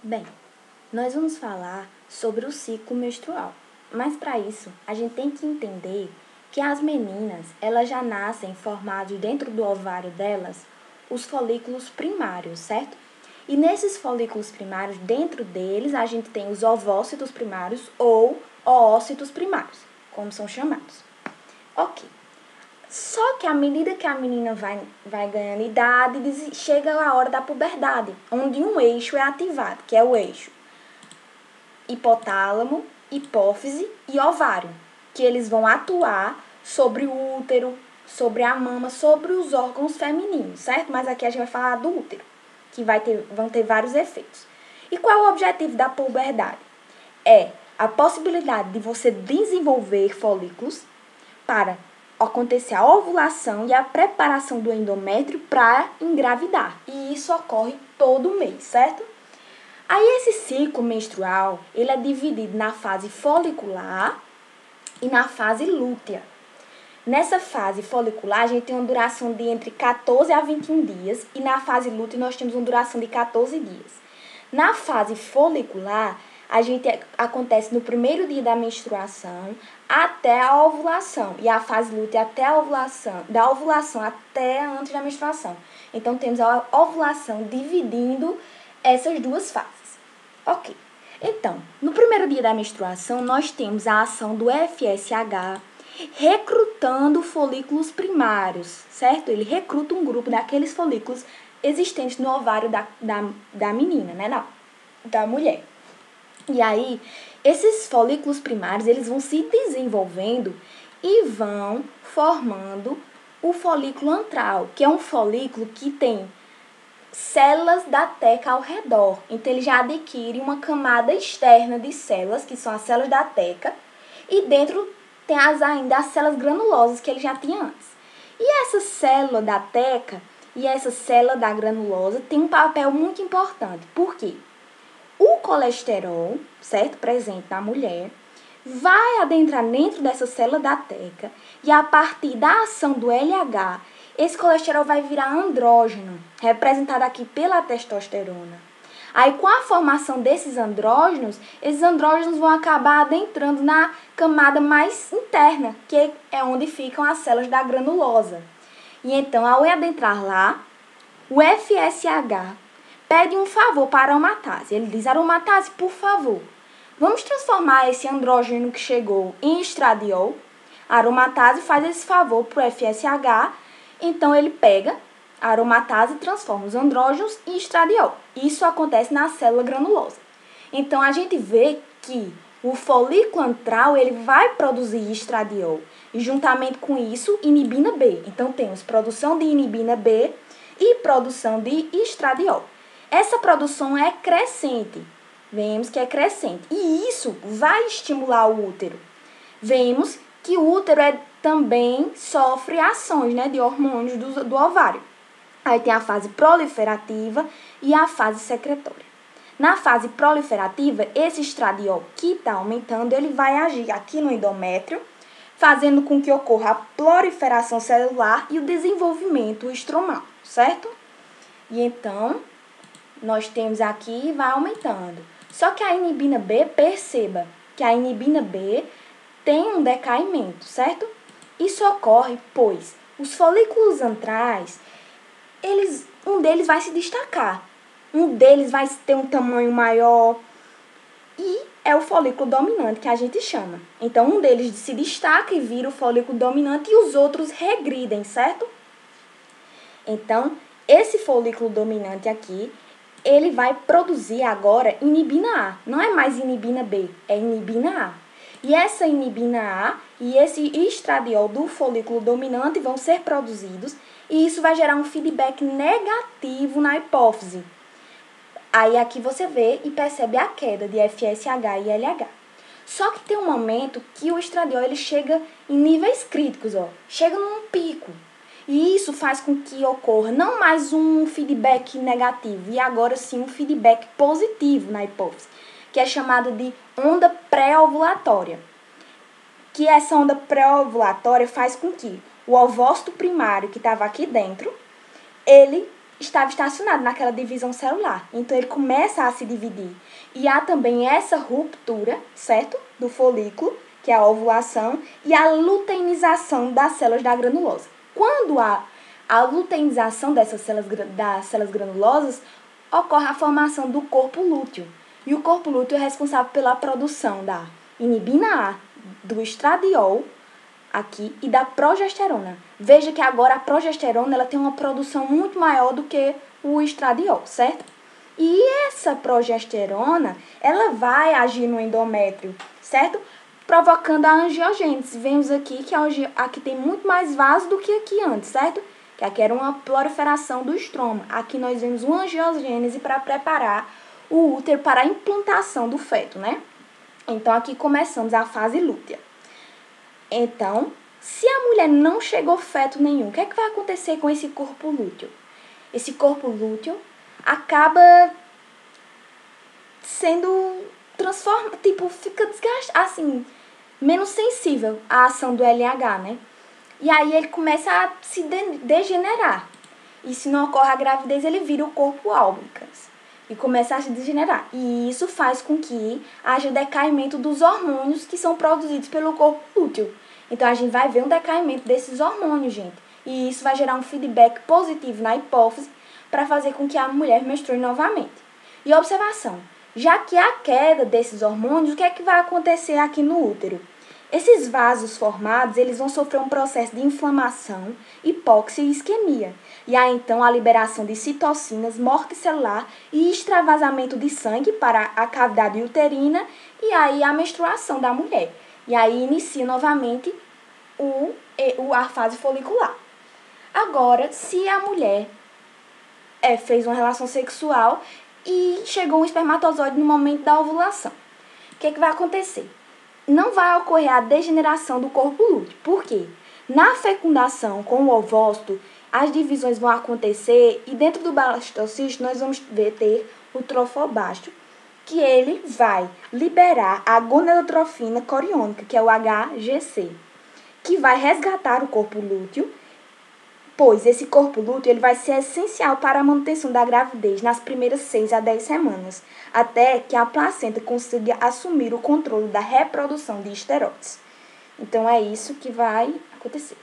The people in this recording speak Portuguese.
Bem, nós vamos falar sobre o ciclo menstrual, mas para isso a gente tem que entender que as meninas, elas já nascem formados dentro do ovário delas os folículos primários, certo? E nesses folículos primários, dentro deles, a gente tem os ovócitos primários ou oócitos primários, como são chamados. Ok. Só que à medida que a menina vai ganhando idade, chega a hora da puberdade, onde um eixo é ativado, que é o eixo hipotálamo, hipófise e ovário, que eles vão atuar sobre o útero, sobre a mama, sobre os órgãos femininos, certo? Mas aqui a gente vai falar do útero, que vão ter vários efeitos. E qual é o objetivo da puberdade? É a possibilidade de você desenvolver folículos para acontecer a ovulação e a preparação do endométrio para engravidar. E isso ocorre todo mês, certo? Aí esse ciclo menstrual, ele é dividido na fase folicular e na fase lútea. Nessa fase folicular, a gente tem uma duração de entre 14 a 21 dias e na fase lútea nós temos uma duração de 14 dias. Na fase folicular, acontece no primeiro dia da menstruação até a ovulação. E a fase lútea até a ovulação, da ovulação até antes da menstruação. Então, temos a ovulação dividindo essas duas fases. Ok. Então, no primeiro dia da menstruação, nós temos a ação do FSH recrutando folículos primários, certo? Ele recruta um grupo daqueles folículos existentes no ovário da menina, né? Da mulher. E aí, esses folículos primários, eles vão se desenvolvendo e vão formando o folículo antral, que é um folículo que tem células da teca ao redor. Então, ele já adquire uma camada externa de células, que são as células da teca, e dentro tem ainda as células granulosas que ele já tinha antes. E essa célula da teca e essa célula da granulosa tem um papel muito importante. Por quê? O colesterol, certo, presente na mulher, vai adentrar dentro dessa célula da teca e a partir da ação do LH, esse colesterol vai virar andrógeno, representado aqui pela testosterona. Aí, com a formação desses andrógenos, esses andrógenos vão acabar adentrando na camada mais interna, que é onde ficam as células da granulosa. E então, ao adentrar lá, o FSH pede um favor para a aromatase. Ele diz: aromatase, por favor, vamos transformar esse andrógeno que chegou em estradiol. A aromatase faz esse favor para o FSH, então ele pega a aromatase e transforma os andrógenos em estradiol. Isso acontece na célula granulosa. Então, a gente vê que o folículo antral ele vai produzir estradiol e, juntamente com isso, inibina B. Então, temos produção de inibina B e produção de estradiol. Essa produção é crescente. Vemos que é crescente. E isso vai estimular o útero. Vemos que o útero também sofre ações, né, de hormônios do ovário. Aí tem a fase proliferativa e a fase secretória. Na fase proliferativa, esse estradiol que está aumentando, ele vai agir aqui no endométrio, fazendo com que ocorra a proliferação celular e o desenvolvimento estromal, certo? E então, nós temos aqui e vai aumentando. Só que a inibina B, perceba que a inibina B tem um decaimento, certo? Isso ocorre, pois os folículos antrais, um deles vai se destacar. Um deles vai ter um tamanho maior e é o folículo dominante que a gente chama. Então, um deles se destaca e vira o folículo dominante e os outros regridem, certo? Então, esse folículo dominante aqui, ele vai produzir agora inibina A. Não é mais inibina B, é inibina A. E essa inibina A e esse estradiol do folículo dominante vão ser produzidos e isso vai gerar um feedback negativo na hipófise. Aí aqui você vê e percebe a queda de FSH e LH. Só que tem um momento que o estradiol ele chega em níveis críticos, chega num pico. E isso faz com que ocorra não mais um feedback negativo, e agora sim um feedback positivo na hipófise, que é chamado de onda pré-ovulatória. Que essa onda pré-ovulatória faz com que o ovócito primário que estava aqui dentro, ele estava estacionado naquela divisão celular. Então, ele começa a se dividir. E há também essa ruptura, certo? Do folículo, que é a ovulação, e a luteinização das células da granulose. Quando há a luteinização das células granulosas, ocorre a formação do corpo lúteo. E o corpo lúteo é responsável pela produção da inibina A, do estradiol, aqui, e da progesterona. Veja que agora a progesterona ela tem uma produção muito maior do que o estradiol, certo? E essa progesterona, ela vai agir no endométrio, certo? Provocando a angiogênese. Vemos aqui que aqui tem muito mais vaso do que aqui antes, certo? Que aqui era uma proliferação do estroma. Aqui nós vemos uma angiogênese para preparar o útero para a implantação do feto, né? Então, aqui começamos a fase lútea. Então, se a mulher não chegou feto nenhum, o que é que vai acontecer com esse corpo lúteo? Esse corpo lúteo acaba sendo transformado, fica desgastado, assim, menos sensível à ação do LH, né? E aí ele começa a se degenerar. E se não ocorre a gravidez, ele vira o corpo albicans e começa a se degenerar. E isso faz com que haja decaimento dos hormônios que são produzidos pelo corpo lúteo. Então, a gente vai ver um decaimento desses hormônios, gente. E isso vai gerar um feedback positivo na hipófise para fazer com que a mulher menstrue novamente. E observação, já que há queda desses hormônios, o que é que vai acontecer aqui no útero? Esses vasos formados, eles vão sofrer um processo de inflamação, hipóxia e isquemia. E há então a liberação de citocinas, morte celular e extravasamento de sangue para a cavidade uterina e aí a menstruação da mulher. E aí inicia novamente a fase folicular. Agora, se a mulher fez uma relação sexual e chegou um espermatozoide no momento da ovulação, o que é que vai acontecer? Não vai ocorrer a degeneração do corpo lúteo. Por quê? Na fecundação com o ovócito, as divisões vão acontecer e dentro do blastocisto nós vamos ter o trofobasto, que ele vai liberar a gonadotrofina coriônica, que é o HGC, que vai resgatar o corpo lúteo, pois esse corpo lúteo ele vai ser essencial para a manutenção da gravidez nas primeiras 6 a 10 semanas, até que a placenta consiga assumir o controle da reprodução de esteroides. Então, é isso que vai acontecer.